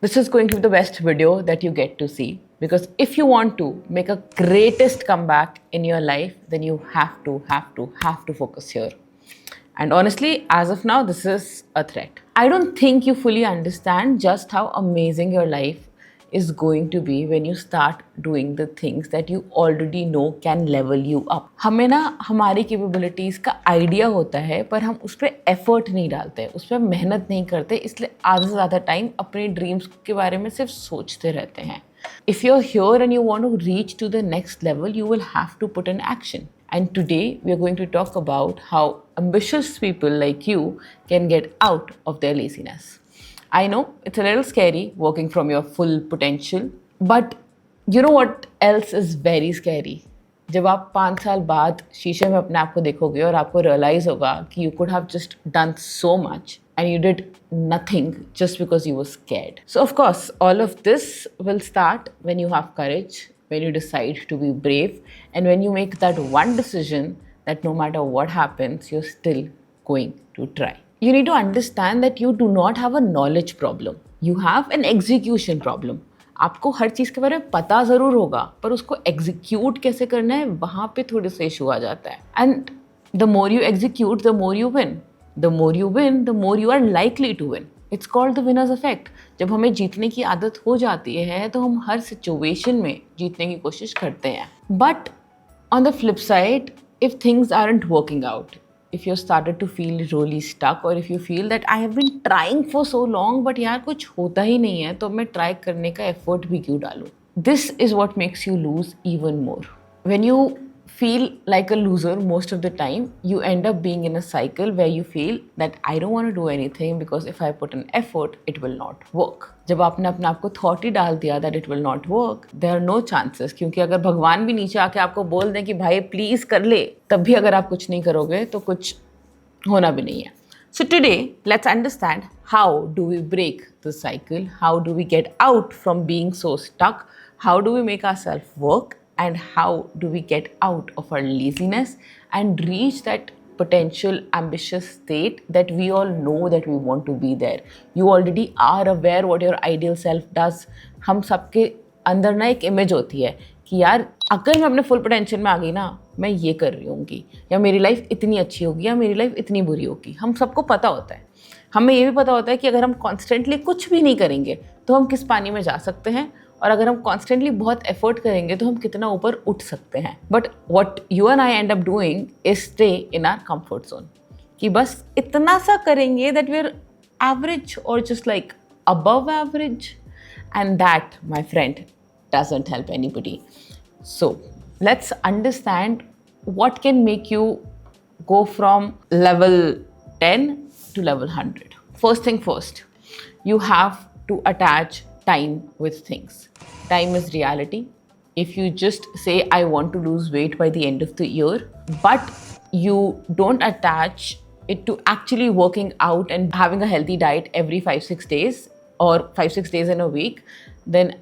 This is going to be the best video that you get to see, because if you want to make a greatest comeback in your life, then you have to focus here. And honestly, as of now, this is a threat. I don't think you fully understand just how amazing your life is going to be when you start doing the things that you already know can level you up. हमें ना हमारी capabilities का idea होता है, पर हम उस पर एफर्ट नहीं डालते, उस पर मेहनत नहीं करते, इसलिए आधा से ज़्यादा टाइम अपने ड्रीम्स के बारे में सिर्फ सोचते रहते हैं. If you're here and you want to reach to the next level, you will have to put in action. And today we are going to talk about how ambitious people like you can get out of their laziness. I know it's a little scary working from your full potential, but you know what else is very scary? जब आप 5 साल बाद शीशे में अपने आप को देखोगे और आपको रियलाइज होगा कि you could have just done so much and you did nothing just because you were scared. So of course, all of this will start when you have courage, when you decide to be brave, and when you make that one decision that no matter what happens, you're still going to try. You need to understand that you do not have a knowledge problem. You have an execution problem. आपको हर चीज़ के बारे में पता ज़रूर होगा, पर उसको execute कैसे करना है वहाँ पे थोड़ा सा इशू आ जाता है. And the more you execute, the more you win. The more you win, the more you are likely to win. It's called the winner's effect. जब हमें जीतने की आदत हो जाती है तो हम हर सिचुएशन में जीतने की कोशिश करते हैं. But on the flip side, if things aren't working out, if you started to feel really stuck, or if you feel that I have been trying for so long but यार कुछ होता ही नहीं है, तो मैं ट्राई करने का effort भी क्यों डालूं? This is what makes you lose even more. When you feel like a loser most of the time, you end up being in a cycle where you feel that I don't want to do anything because if I put an effort, it will not work. जब आपने अपने आप को thought ही डाल दिया that it will not work, there are no chances. क्योंकि अगर भगवान भी नीचे आके आपको बोल दें कि भाई प्लीज़ कर ले, तब भी अगर आप कुछ नहीं करोगे तो कुछ होना भी नहीं है. So today, let's understand how do we break the cycle, how do we get out from being so stuck, how do we make ourselves work, and how do we get out of our laziness and reach that potential ambitious state that we all know that we want to be there. You already are aware what your ideal self does. हम सबके अंदर ना एक image होती है कि यार अगर मैं अपने फुल पोटेंशियल में आ गई ना, मैं ये कर रही होंगी, या मेरी लाइफ इतनी अच्छी होगी, या मेरी लाइफ इतनी बुरी होगी. हम सबको पता होता है. हमें ये भी पता होता है कि अगर हम कॉन्स्टेंटली कुछ भी नहीं करेंगे तो हम किस पानी में जा सकते हैं, और अगर हम कॉन्स्टेंटली बहुत एफर्ट करेंगे तो हम कितना ऊपर उठ सकते हैं. But what you and I and up doing is stay in are comfort zone, कि बस इतना सा करेंगे दैट वी आर एवरेज और just like above average, and that my friend doesn't help anybody. So let's understand what can make you go from level 10 to level 100. First thing first, you have to attach time with things. Time is reality. If you just say, I want to lose weight by the end of the year, but you don't attach it to actually working out and having a healthy diet every 5-6 days or 5-6 days in a week, then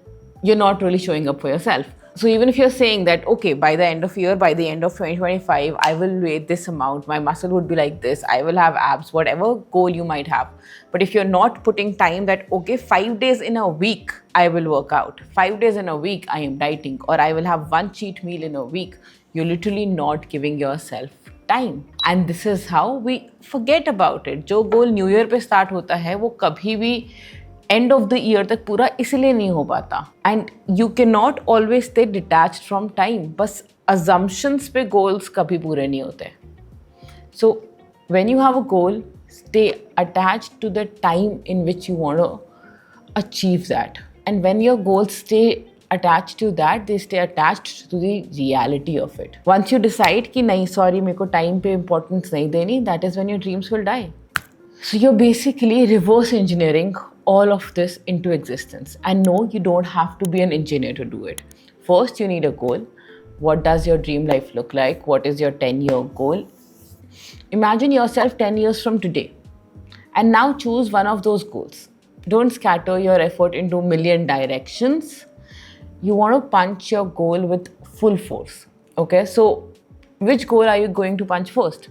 you're not really showing up for yourself. So even if you're saying that, okay, by the end of year, by the end of 2025, I will weigh this amount, my muscle would be like this, I will have abs, whatever goal you might have. But if you're not putting time that, okay, 5 days in a week, I will work out, 5 days in a week, I am dieting, or I will have one cheat meal in a week, you're literally not giving yourself time. And this is how we forget about it. जो goal New Year पे start होता है, वो कभी भी end of the year तक पूरा इसलिए नहीं हो पाता. And you can not always stay detached from time. बस अजम्पशंस पे गोल्स कभी पूरे नहीं होते. So when you have a goal, stay attached to the time in which you want to achieve that. And when your goals stay attached to that, they stay attached to the reality of it. Once you decide कि नहीं sorry मेरे को time पे importance नहीं देनी, that is when your dreams will die. So you're basically reverse engineering all of this into existence. And no, you don't have to be an engineer to do it. First, you need a goal. What does your dream life look like? What is your 10-year goal? Imagine yourself 10 years from today. And now choose one of those goals. Don't scatter your effort into a million directions. You want to punch your goal with full force. Okay, so which goal are you going to punch first?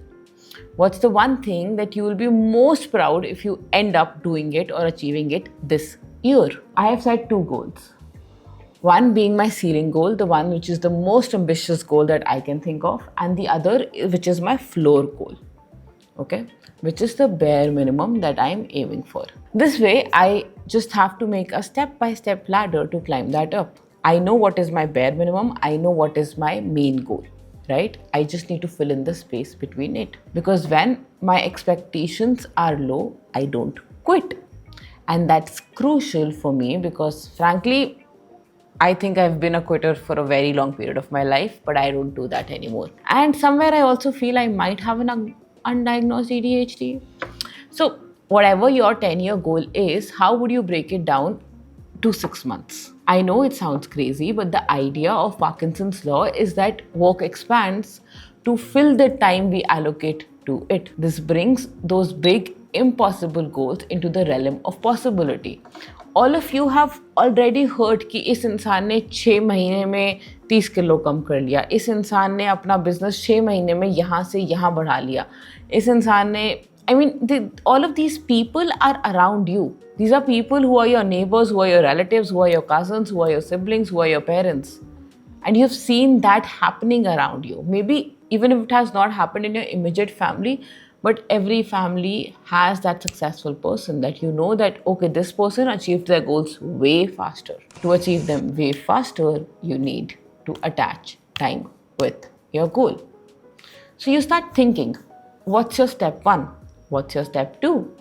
What's the one thing that you will be most proud if you end up doing it or achieving it this year. I have set two goals. One being my ceiling goal, the one which is the most ambitious goal that I can think of, and the other which is my floor goal, okay, which is the bare minimum that I'm aiming for. This way, I just have to make a step-by-step ladder to climb that up. I know what is my bare minimum, I know what is my main goal, right? I just need to fill in the space between it. Because when my expectations are low, I don't quit. And that's crucial for me because frankly, I think I've been a quitter for a very long period of my life, but I don't do that anymore. And somewhere I also feel I might have an undiagnosed ADHD. So, whatever your 10-year goal is, how would you break it down to 6 months? I know it sounds crazy, but the idea of Parkinson's law is that work expands to fill the time we allocate to it. This brings those big, impossible goals into the realm of possibility. All of you have already heard कि इस इंसान ने 6 महीने में 30 kilo कम कर लिया, इस इंसान ने अपना बिजनेस 6 महीने में यहाँ से यहाँ बढ़ा लिया, इस इंसान ने all of these people are around you. These are people who are your neighbors, who are your relatives, who are your cousins, who are your siblings, who are your parents. And you've seen that happening around you. Maybe even if it has not happened in your immediate family, but every family has that successful person that you know that, okay, this person achieved their goals way faster. To achieve them way faster, you need to attach time with your goal. So you start thinking, what's your step one? What's your step two?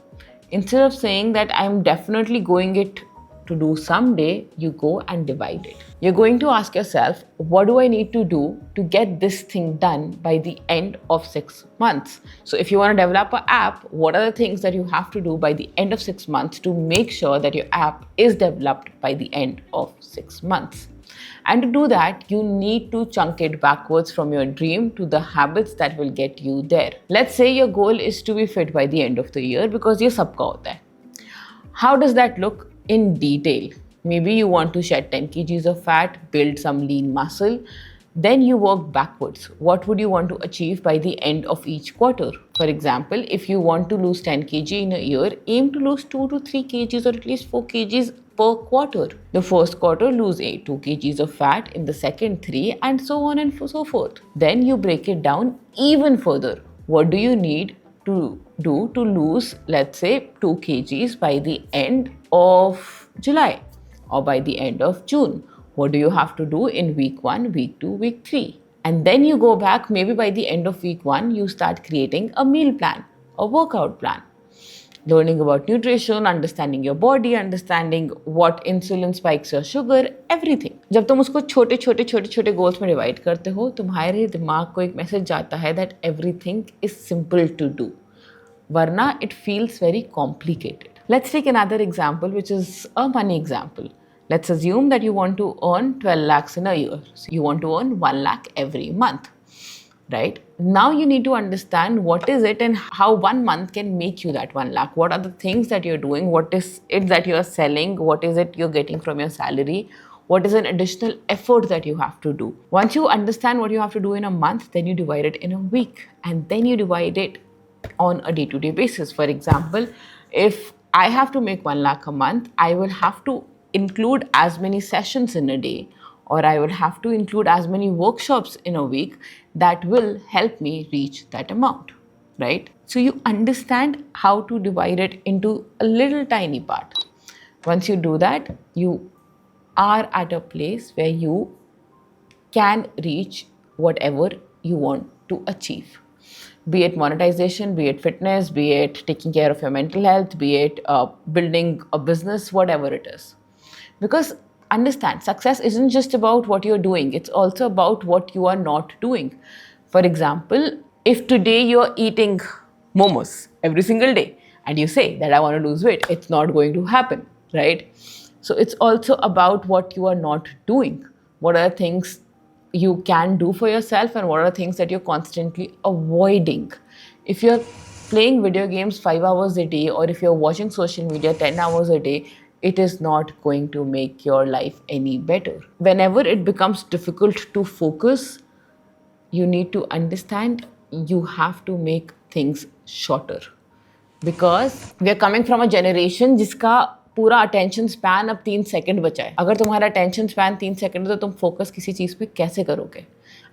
Instead of saying that I'm definitely going it to do someday, you go and divide it. You're going to ask yourself, what do I need to do to get this thing done by the end of 6 months? So if you want to develop an app, what are the things that you have to do by the end of 6 months to make sure that your app is developed by the end of 6 months? And to do that, you need to chunk it backwards from your dream to the habits that will get you there. Let's say your goal is to be fit by the end of the year because ye sabka hota hai. How does that look in detail? Maybe you want to shed 10 kgs of fat, build some lean muscle. Then you work backwards. What would you want to achieve by the end of each quarter? For example, if you want to lose 10 kg in a year, aim to lose 2 to 3 kgs or at least 4 kgs per quarter. The first quarter, lose 2 kgs of fat, in the second 3, and so on and so forth. Then you break it down even further. What do you need to do to lose, let's say, 2 kgs by the end of July or by the end of June? What do you have to do in week 1, week 2, week 3? And then you go back, maybe by the end of week 1, you start creating a meal plan, a workout plan. Learning about nutrition, understanding your body, understanding what insulin spikes your sugar, everything. जब तुम उसको छोटे छोटे छोटे छोटे goals में divide करते हो, तुम्हारे दिमाग को एक मैसेज जाता है that everything is simple to do. Varna, it feels very complicated. Let's take another example, which is a money example. Let's assume that you want to earn 12 lakhs in a year. So you want to earn 1 lakh every month, right? Now you need to understand what is it and how 1 month can make you that 1 lakh. What are the things that you're doing? What is it that you're selling? What is it you're getting from your salary? What is an additional effort that you have to do? Once you understand what you have to do in a month, then you divide it in a week, and then you divide it on a day-to-day basis. For example, if I have to make 1 lakh a month, I will have to include as many sessions in a day, or I will have to include as many workshops in a week that will help me reach that amount, right? So you understand how to divide it into a little tiny part. Once you do that, you are at a place where you can reach whatever you want to achieve. Be it monetization, be it fitness, be it taking care of your mental health, be it building a business, whatever it is. Because understand, success isn't just about what you're doing, it's also about what you are not doing. For example, if today you're eating momos every single day and you say that I want to lose weight, it's not going to happen, right? So it's also about what you are not doing. What are the things you can do for yourself and what are the things that you're constantly avoiding? If you're playing video games 5 hours a day, or if you're watching social media 10 hours a day, it is not going to make your life any better. Whenever it becomes difficult to focus, you need to understand you have to make things shorter. Because we are coming from a generation जिसका पूरा attention span अब 3 second बचा है. अगर तुम्हारा attention span 3 second है तो तुम फोकस किसी चीज पे कैसे करोगे?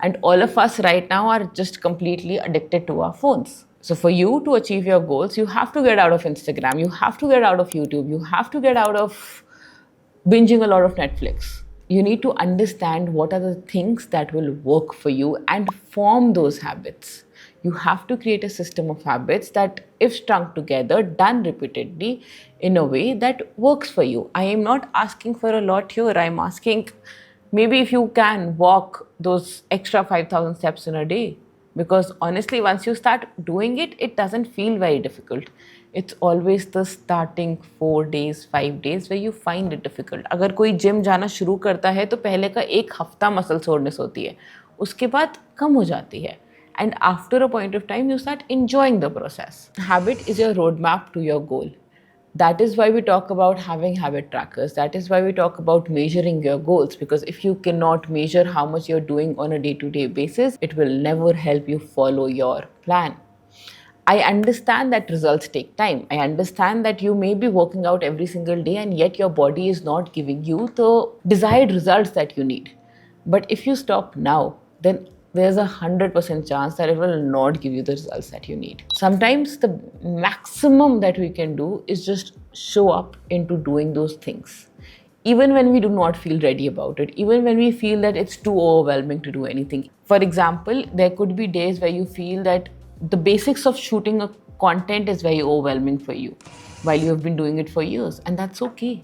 And all of us right now are just completely addicted to our phones. So for you to achieve your goals, you have to get out of Instagram, you have to get out of YouTube, you have to get out of binging a lot of Netflix. You need to understand what are the things that will work for you and form those habits. You have to create a system of habits that, if strung together, done repeatedly in a way that works for you. I am not asking for a lot here. I'm asking maybe if you can walk those extra 5,000 steps in a day. Because honestly, once you start doing it, it doesn't feel very difficult. It's always the starting 4 days, 5 days where you find it difficult. अगर कोई gym जाना शुरू करता है तो पहले का 1 हफ्ता मसल सोरनेस होती है, उसके बाद कम हो जाती है. And after a point of time, you start enjoying the process. Habit is your roadmap to your goal. That is why we talk about having habit trackers. That is why we talk about measuring your goals. Because if you cannot measure how much you're doing on a day-to-day basis, it will never help you follow your plan. I understand that results take time. I understand that you may be working out every single day and yet your body is not giving you the desired results that you need. But if you stop now, then there's 100% chance that it will not give you the results that you need. Sometimes the maximum that we can do is just show up into doing those things. Even when we do not feel ready about it, even when we feel that it's too overwhelming to do anything. For example, there could be days where you feel that the basics of shooting a content is very overwhelming for you while you have been doing it for years, and that's okay.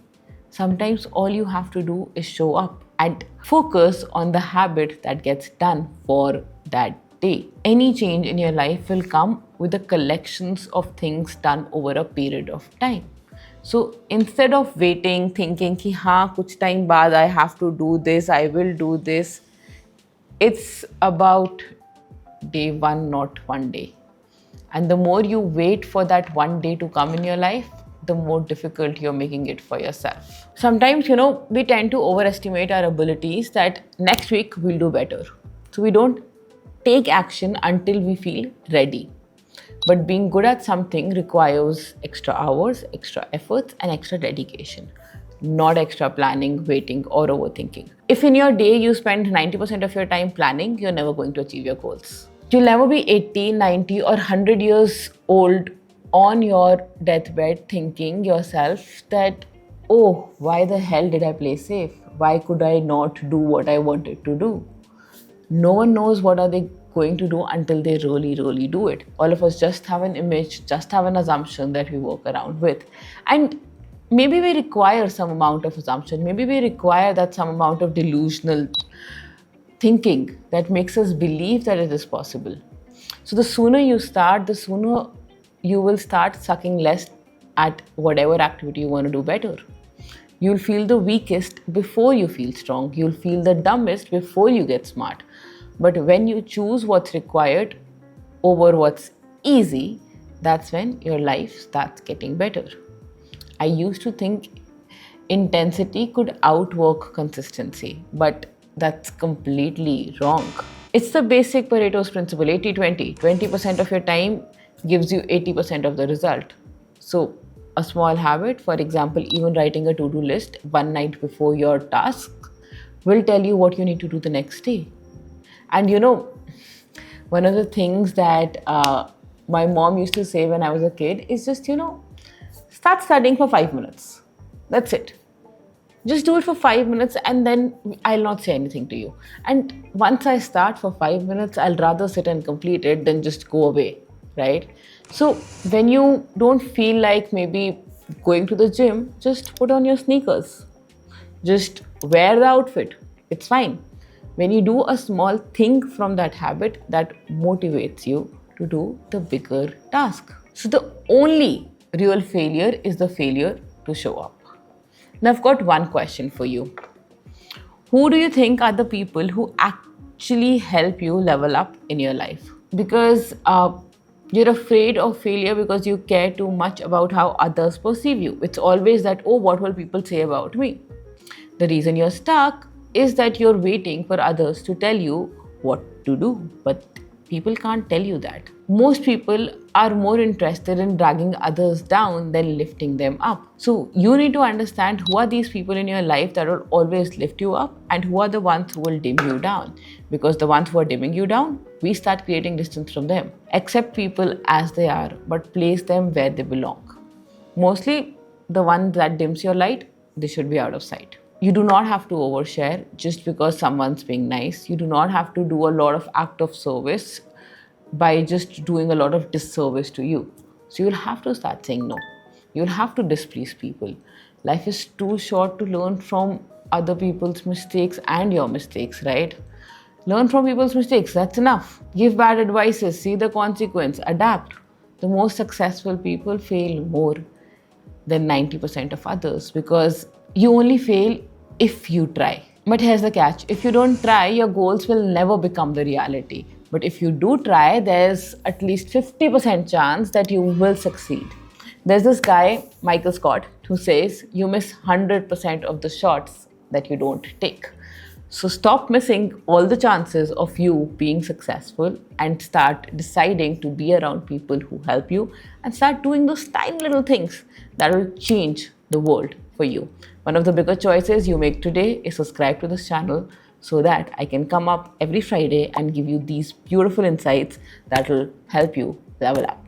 Sometimes all you have to do is show up and focus on the habit that gets done for that day. Any change in your life will come with the collections of things done over a period of time. So instead of waiting, thinking ki haan kuch time baad I have to do this, I will do this, it's about day one, not one day. And the more you wait for that one day to come in your life, the more difficult you're making it for yourself. Sometimes, we tend to overestimate our abilities that next week we'll do better. So we don't take action until we feel ready. But being good at something requires extra hours, extra efforts, and extra dedication, not extra planning, waiting, or overthinking. If in your day you spend 90% of your time planning, you're never going to achieve your goals. You'll never be 80, 90, or 100 years old on your deathbed thinking yourself that, oh, why the hell did I play safe? Why could I not do what I wanted to do? No one knows what are they going to do until they really, really do it. All of us just have an image, just have an assumption that we walk around with. And maybe we require some amount of assumption. Maybe we require that some amount of delusional thinking that makes us believe that it is possible. So the sooner you start, the sooner you will start sucking less at whatever activity you want to do better. You'll feel the weakest before you feel strong. You'll feel the dumbest before you get smart. But when you choose what's required over what's easy, that's when your life starts getting better. I used to think intensity could outwork consistency, but that's completely wrong. It's the basic Pareto's principle, 80-20. 20% of your time gives you 80% of the result. So a small habit, for example, even writing a to-do list one night before your task, will tell you what you need to do the next day. And one of the things that my mom used to say when I was a kid is just, start studying for 5 minutes. That's it. Just do it for 5 minutes and then I'll not say anything to you. And once I start for 5 minutes, I'll rather sit and complete it than just go away, right? So when you don't feel like maybe going to the gym, just put on your sneakers. Just wear the outfit. It's fine. When you do a small thing from that habit, that motivates you to do the bigger task. So the only real failure is the failure to show up. Now I've got one question for you. Who do you think are the people who actually help you level up in your life? Because you're afraid of failure because you care too much about how others perceive you. It's always that, oh, what will people say about me? The reason you're stuck is that you're waiting for others to tell you what to do. But People can't tell you that. Most people are more interested in dragging others down than lifting them up. So you need to understand who are these people in your life that will always lift you up and who are the ones who will dim you down. Because the ones who are dimming you down, we start creating distance from them. Accept people as they are, but place them where they belong. Mostly the one that dims your light, they should be out of sight. You do not have to overshare just because someone's being nice. You do not have to do a lot of act of service by just doing a lot of disservice to you. So you'll have to start saying no. You'll have to displease people. Life is too short to learn from other people's mistakes and your mistakes, right? Learn from people's mistakes, that's enough. Give bad advices, see the consequence, adapt. The most successful people fail more than 90% of others because you only fail if you try. But here's the catch, if you don't try, your goals will never become the reality. But if you do try, there's at least 50% chance that you will succeed. There's this guy, Michael Scott, who says you miss 100% of the shots that you don't take. So stop missing all the chances of you being successful and start deciding to be around people who help you and start doing those tiny little things that will change the world for you. One of the bigger choices you make today is subscribe to this channel so that I can come up every Friday and give you these beautiful insights that will help you level up.